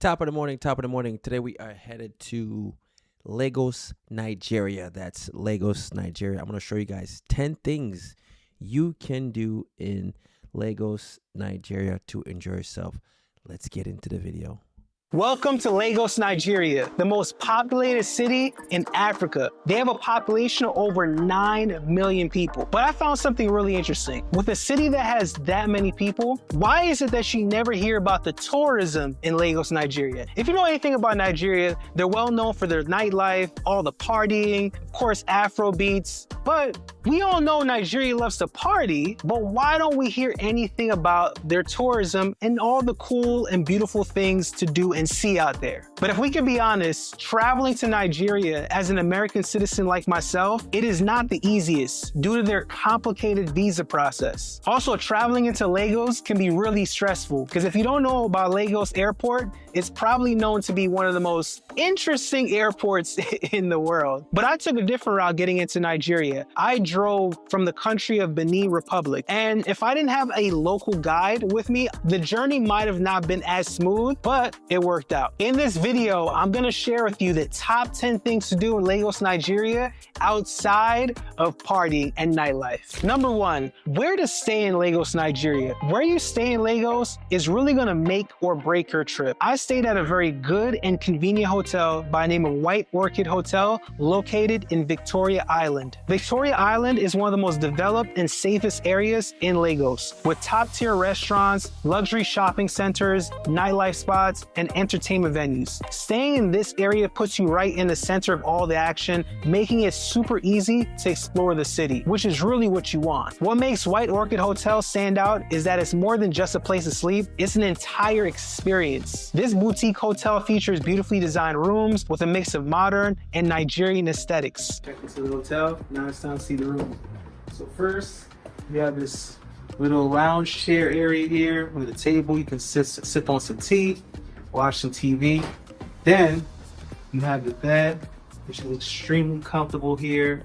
Top of the morning, top of the morning. Today we are headed to Lagos, Nigeria. That's Lagos, Nigeria. I'm going to show you guys 10 things you can do in Lagos, Nigeria to enjoy yourself. Let's get into the video. Welcome to Lagos, Nigeria, the most populated city in Africa. They have a population of over 9 million people. But I found something really interesting. With a city that has that many people, why is it that you never hear about the tourism in Lagos, Nigeria? If you know anything about Nigeria, they're well known for their nightlife, all the partying, of course, Afro beats. But we all know Nigeria loves to party, but why don't we hear anything about their tourism and all the cool and beautiful things to do and see out there? But if we can be honest, traveling to Nigeria as an American citizen like myself, it is not the easiest due to their complicated visa process. Also, traveling into Lagos can be really stressful because if you don't know about Lagos Airport, it's probably known to be one of the most interesting airports in the world. But I took a different route getting into Nigeria. I drove from the country of Benin Republic. And if I didn't have a local guide with me, the journey might have not been as smooth, but it worked out. In this video, I'm gonna share with you the top 10 things to do in Lagos, Nigeria, outside of partying and nightlife. Number 1, where to stay in Lagos, Nigeria. Where you stay in Lagos is really gonna make or break your trip. I stayed at a very good and convenient hotel by the name of White Orchid Hotel, located in Victoria Island. Victoria Island is one of the most developed and safest areas in Lagos, with top-tier restaurants, luxury shopping centers, nightlife spots, and entertainment venues. Staying in this area puts you right in the center of all the action, making it super easy to explore the city, which is really what you want. What makes White Orchid Hotel stand out is that it's more than just a place to sleep, it's an entire experience. This boutique hotel features beautifully designed rooms with a mix of modern and Nigerian aesthetics. Check into the hotel, now it's time to see the room. So first, we have this little lounge chair area here with a table. You can sip on some tea, watch some TV. Then you have the bed, which is extremely comfortable here.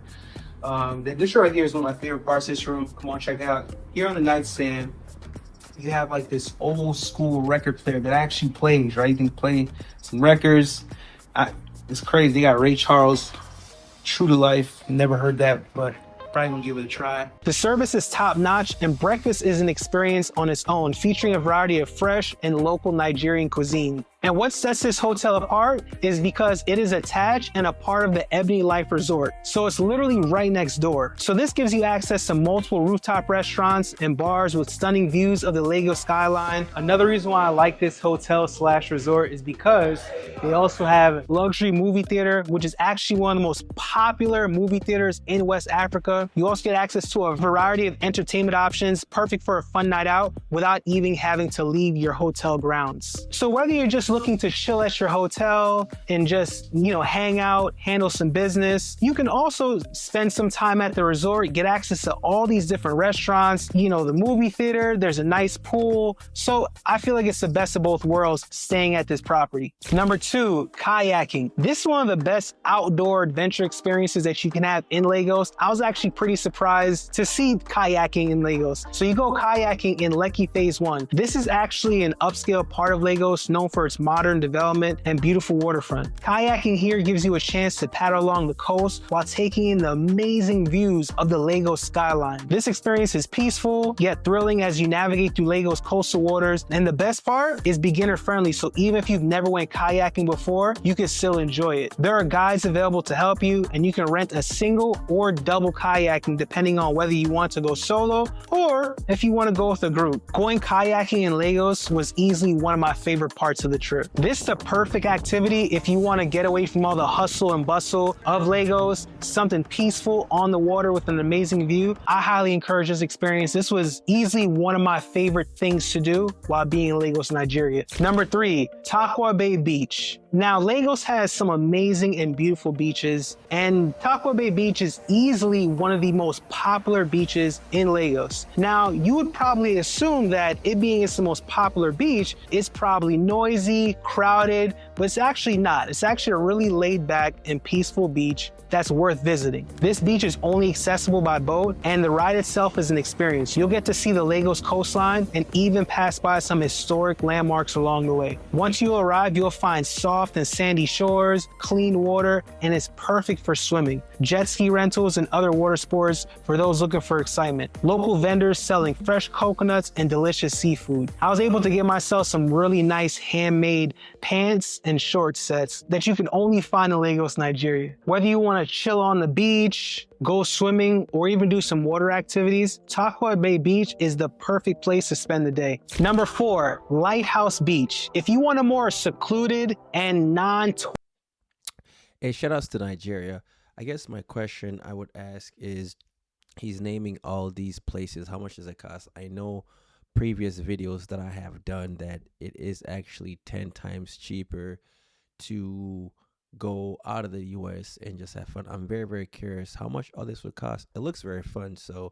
This right here is one of my favorite parts of this room. Come on, check it out. Here on the nightstand, you have like this old school record player that actually plays, right? You can play some records. It's crazy. They got Ray Charles, True to Life. Never heard that, but probably gonna give it a try. The service is top notch and breakfast is an experience on its own, featuring a variety of fresh and local Nigerian cuisine. And what sets this hotel apart is because it is attached and a part of the Ebony Life Resort. So it's literally right next door. So this gives you access to multiple rooftop restaurants and bars with stunning views of the Lagos skyline. Another reason why I like this hotel / resort is because they also have luxury movie theater, which is actually one of the most popular movie theaters in West Africa. You also get access to a variety of entertainment options, perfect for a fun night out without even having to leave your hotel grounds. So whether you're just looking to chill at your hotel and just, hang out, handle some business, you can also spend some time at the resort, get access to all these different restaurants, the movie theater, there's a nice pool. So I feel like it's the best of both worlds staying at this property. Number 2, kayaking. This is one of the best outdoor adventure experiences that you can have in Lagos. I was actually pretty surprised to see kayaking in Lagos. So you go kayaking in Lekki Phase 1. This is actually an upscale part of Lagos known for its modern development and beautiful waterfront. Kayaking here gives you a chance to paddle along the coast while taking in the amazing views of the Lagos skyline. This experience is peaceful yet thrilling as you navigate through Lagos coastal waters, and the best part is beginner friendly, so even if you've never went kayaking before, you can still enjoy it. There are guides available to help you, and you can rent a single or double kayaking depending on whether you want to go solo or if you want to go with a group. Going kayaking in Lagos was easily one of my favorite parts of the trip. This is the perfect activity if you want to get away from all the hustle and bustle of Lagos, something peaceful on the water with an amazing view. I highly encourage this experience. This was easily one of my favorite things to do while being in Lagos, Nigeria. Number 3, Takwa Bay Beach. Now, Lagos has some amazing and beautiful beaches, and Takwa Bay Beach is easily one of the most popular beaches in Lagos. Now, you would probably assume that it being it's the most popular beach, it's probably noisy, crowded, but it's actually not. It's actually a really laid back and peaceful beach that's worth visiting. This beach is only accessible by boat, and the ride itself is an experience. You'll get to see the Lagos coastline and even pass by some historic landmarks along the way. Once you arrive, you'll find soft and sandy shores, clean water, and it's perfect for swimming, jet ski rentals, and other water sports for those looking for excitement. Local vendors selling fresh coconuts and delicious seafood. I was able to get myself some really nice handmade pants and short sets that you can only find in Lagos, Nigeria. Whether you want to chill on the beach, go swimming, or even do some water activities, Takwa Bay Beach is the perfect place to spend the day. Number 4, Lighthouse Beach. If you want a more secluded and Hey, shout outs to Nigeria. I guess my question I would ask is, he's naming all these places. How much does it cost? I know previous videos that I have done that it is actually 10 times cheaper to go out of the US and just have fun. I'm very, very curious how much all this would cost. It looks very fun. So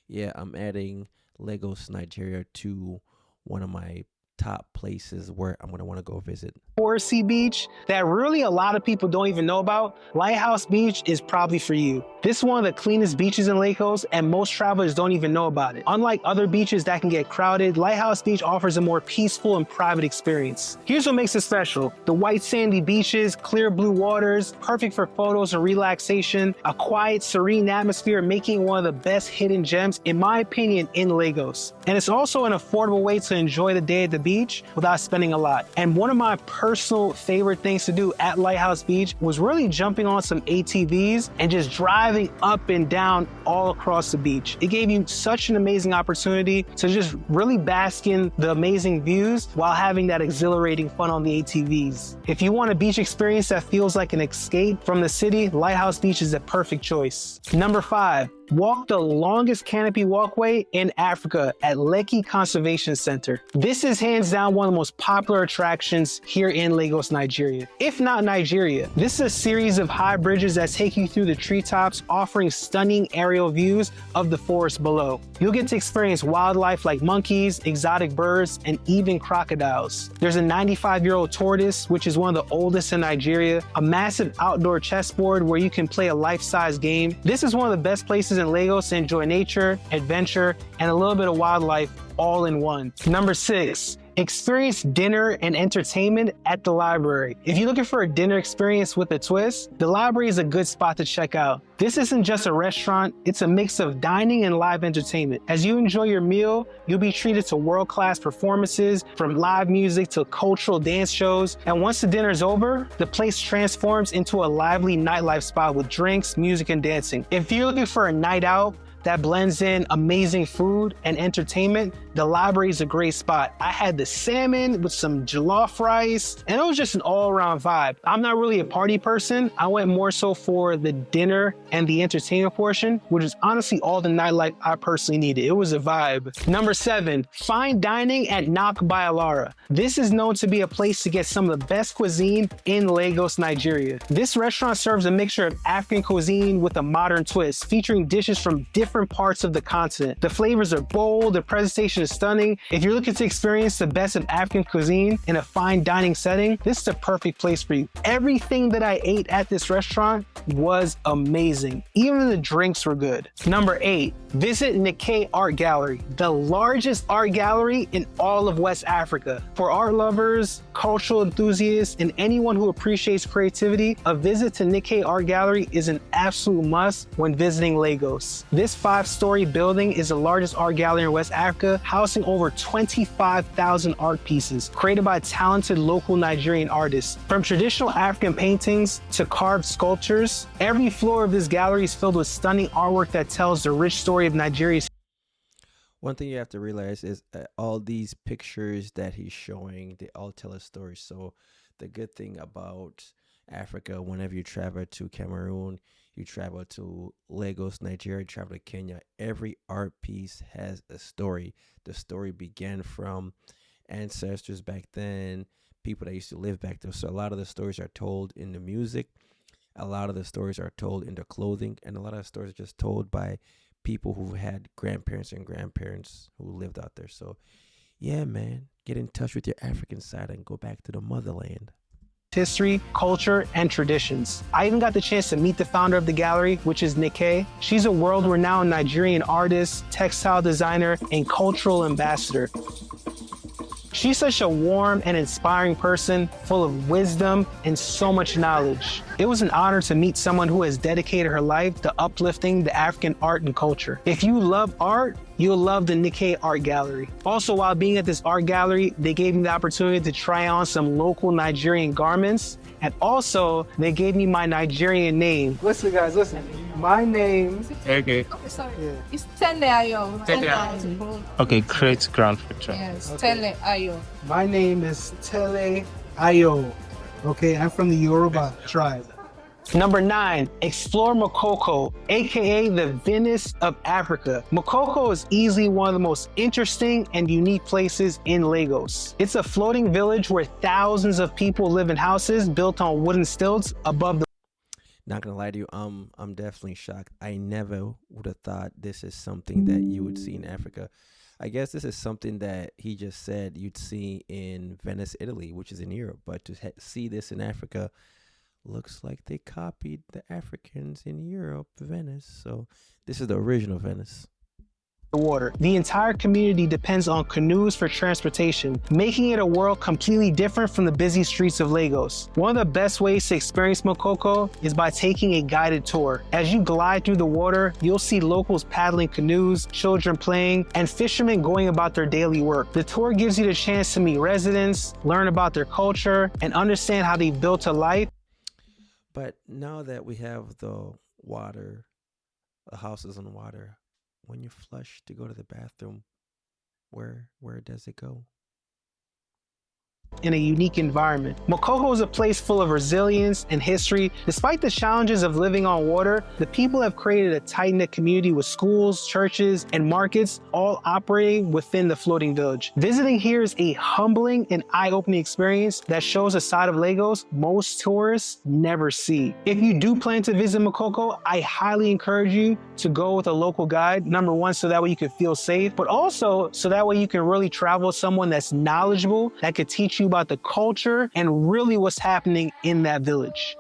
yeah, I'm adding Lagos, Nigeria to one of my top places where I'm gonna want to go visit. Sea beach that really a lot of people don't even know about, Lighthouse Beach is probably for you. This is one of the cleanest beaches in Lagos, and most travelers don't even know about it. Unlike other beaches that can get crowded, Lighthouse Beach offers a more peaceful and private experience. Here's what makes it special: the white sandy beaches, clear blue waters, perfect for photos and relaxation, a quiet, serene atmosphere, making one of the best hidden gems, in my opinion, in Lagos. And it's also an affordable way to enjoy the day at the beach without spending a lot. And one of my personal favorite things to do at Lighthouse Beach was really jumping on some ATVs and just driving up and down all across the beach. It gave you such an amazing opportunity to just really bask in the amazing views while having that exhilarating fun on the ATVs. If you want a beach experience that feels like an escape from the city, Lighthouse Beach is the perfect choice. Number 5, walk the longest canopy walkway in Africa at Lekki Conservation Center. This is hands down one of the most popular attractions here in Lagos, Nigeria. If not Nigeria, this is a series of high bridges that take you through the treetops, offering stunning aerial views of the forest below. You'll get to experience wildlife like monkeys, exotic birds, and even crocodiles. There's a 95-year-old tortoise, which is one of the oldest in Nigeria, a massive outdoor chessboard where you can play a life-size game. This is one of the best places in Lagos to enjoy nature, adventure, and a little bit of wildlife all in one. Number 6, experience dinner and entertainment at the library. If you're looking for a dinner experience with a twist, the library is a good spot to check out. This isn't just a restaurant, it's a mix of dining and live entertainment. As you enjoy your meal, you'll be treated to world-class performances, from live music to cultural dance shows. And once the dinner's over, the place transforms into a lively nightlife spot with drinks, music, and dancing. If you're looking for a night out that blends in amazing food and entertainment, the library is a great spot. I had the salmon with some jollof rice, and it was just an all-around vibe. I'm not really a party person. I went more so for the dinner and the entertainment portion, which is honestly all the nightlife I personally needed. It was a vibe. Number 7, fine dining at Nok by Alara. This is known to be a place to get some of the best cuisine in Lagos, Nigeria. This restaurant serves a mixture of African cuisine with a modern twist, featuring dishes from different parts of the continent. The flavors are bold, the presentation is stunning. If you're looking to experience the best of African cuisine in a fine dining setting, this is the perfect place for you. Everything that I ate at this restaurant was amazing. Even the drinks were good. Number 8, visit Nikkei Art Gallery, the largest art gallery in all of West Africa. For art lovers, cultural enthusiasts, and anyone who appreciates creativity, a visit to Nikkei Art Gallery is an absolute must when visiting Lagos. This 5-story building is the largest art gallery in West Africa, housing over 25,000 art pieces created by talented local Nigerian artists. From traditional African paintings to carved sculptures, every floor of this gallery is filled with stunning artwork that tells the rich story of Nigeria's. One thing you have to realize is all these pictures that he's showing, they all tell a story. So the good thing about Africa, whenever you travel to Cameroon, you travel to Lagos, Nigeria, you travel to Kenya, every art piece has a story. The story began from ancestors back then, people that used to live back there. So a lot of the stories are told in the music, a lot of the stories are told in the clothing, and a lot of the stories are just told by people who had grandparents and grandparents who lived out there. So yeah, man, get in touch with your African side and go back to the motherland. history, culture, and traditions. I even got the chance to meet the founder of the gallery, which is Nike. She's a world-renowned Nigerian artist, textile designer, and cultural ambassador. She's such a warm and inspiring person, full of wisdom and so much knowledge. It was an honor to meet someone who has dedicated her life to uplifting the African art and culture. If you love art, you'll love the Nikkei Art Gallery. Also, while being at this art gallery, they gave me the opportunity to try on some local Nigerian garments, and also they gave me my Nigerian name. Listen, guys, listen. My name. Okay. Sorry. Yeah. It's Tele Ayo. Tele Ayo. Okay, create ground picture. Yes, Okay. Tele Ayo. My name is Tele Ayo. Okay, I'm from the Yoruba tribe. Number 9, explore Makoko, aka the Venice of Africa. Makoko is easily one of the most interesting and unique places in Lagos. It's a floating village where thousands of people live in houses built on wooden stilts above the Not gonna lie to you, I'm definitely shocked. I never would have thought this is something that you would see in Africa. I guess this is something that he just said you'd see in Venice, Italy, which is in Europe. But to see this in Africa, looks like they copied the Africans in Europe, Venice. So this is the original Venice. water. The entire community depends on canoes for transportation, making it a world completely different from the busy streets of Lagos. One of the best ways to experience Makoko is by taking a guided tour. As you glide through the water, you'll see locals paddling canoes, children playing, and fishermen going about their daily work. The tour gives you the chance to meet residents, learn about their culture, and understand how they built a life. But now that we have the water, the houses on water, when you flush to go to the bathroom, where does it go? In a unique environment. Makoko is a place full of resilience and history. Despite the challenges of living on water, the people have created a tight-knit community with schools, churches, and markets all operating within the floating village. Visiting here is a humbling and eye-opening experience that shows a side of Lagos most tourists never see. If you do plan to visit Makoko, I highly encourage you to go with a local guide. Number one, so that way you can feel safe, but also so that way you can really travel with someone that's knowledgeable, that could teach you about the culture and really what's happening in that village.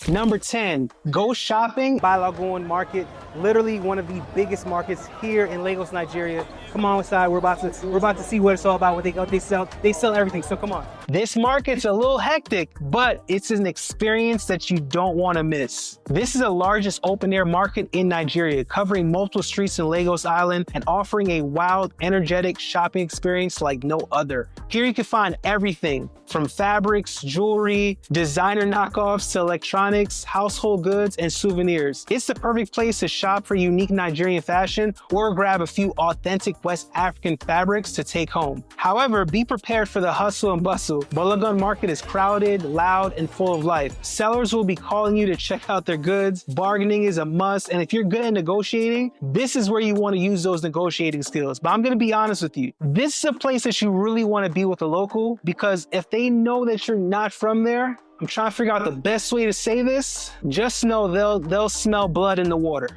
Number 10, go shopping. Balagoon Market, literally one of the biggest markets here in Lagos, Nigeria. Come on inside. We're about to see what it's all about. What they sell. They sell everything. So come on. This market's a little hectic, but it's an experience that you don't want to miss. This is the largest open-air market in Nigeria, covering multiple streets in Lagos Island and offering a wild, energetic shopping experience like no other. Here you can find everything from fabrics, jewelry, designer knockoffs to electronics, household goods, and souvenirs. It's the perfect place to shop for unique Nigerian fashion or grab a few authentic West African fabrics to take home. However, be prepared for the hustle and bustle. Balagoon Market is crowded, loud, and full of life. Sellers will be calling you to check out their goods. Bargaining is a must, and if you're good at negotiating, this is where you want to use those negotiating skills. But I'm going to be honest with you. This is a place that you really want to be with a local, because if they know that you're not from there, I'm trying to figure out the best way to say this. Just know they'll smell blood in the water.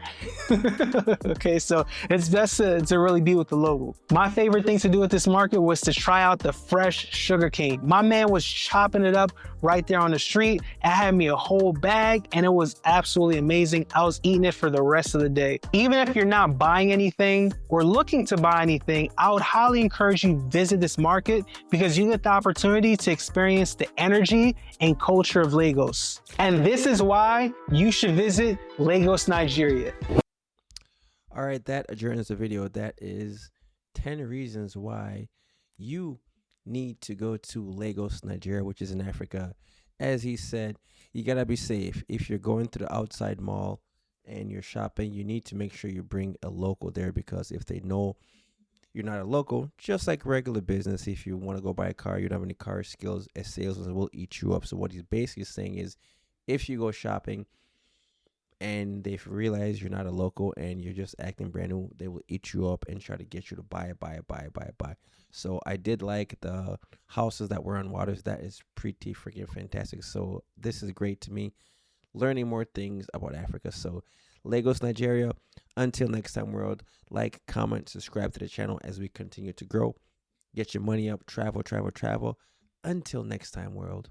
Okay, so it's best to really be with the local. My favorite thing to do at this market was to try out the fresh sugar cane. My man was chopping it up right there on the street. It had me a whole bag and it was absolutely amazing. I was eating it for the rest of the day. Even if you're not buying anything or looking to buy anything, I would highly encourage you to visit this market, because you get the opportunity to experience the energy and culture of Lagos. And this is why you should visit Lagos, Nigeria. All right, that adjourns the video. That is 10 reasons why you need to go to Lagos, Nigeria, which is in Africa. As he said, you gotta be safe. If you're going to the outside mall and you're shopping, you need to make sure you bring a local there, because if they know you're not a local, just like regular business, if you want to go buy a car, you don't have any car skills, a salesman will eat you up. So what he's basically saying is, if you go shopping and they realize you're not a local and you're just acting brand new, they will eat you up and try to get you to buy. So I did like the houses that were on waters. That is pretty freaking fantastic. So this is great to me, learning more things about Africa. So Lagos, Nigeria. Until next time, world, like, comment, subscribe to the channel as we continue to grow. Get your money up, travel. Until next time, world.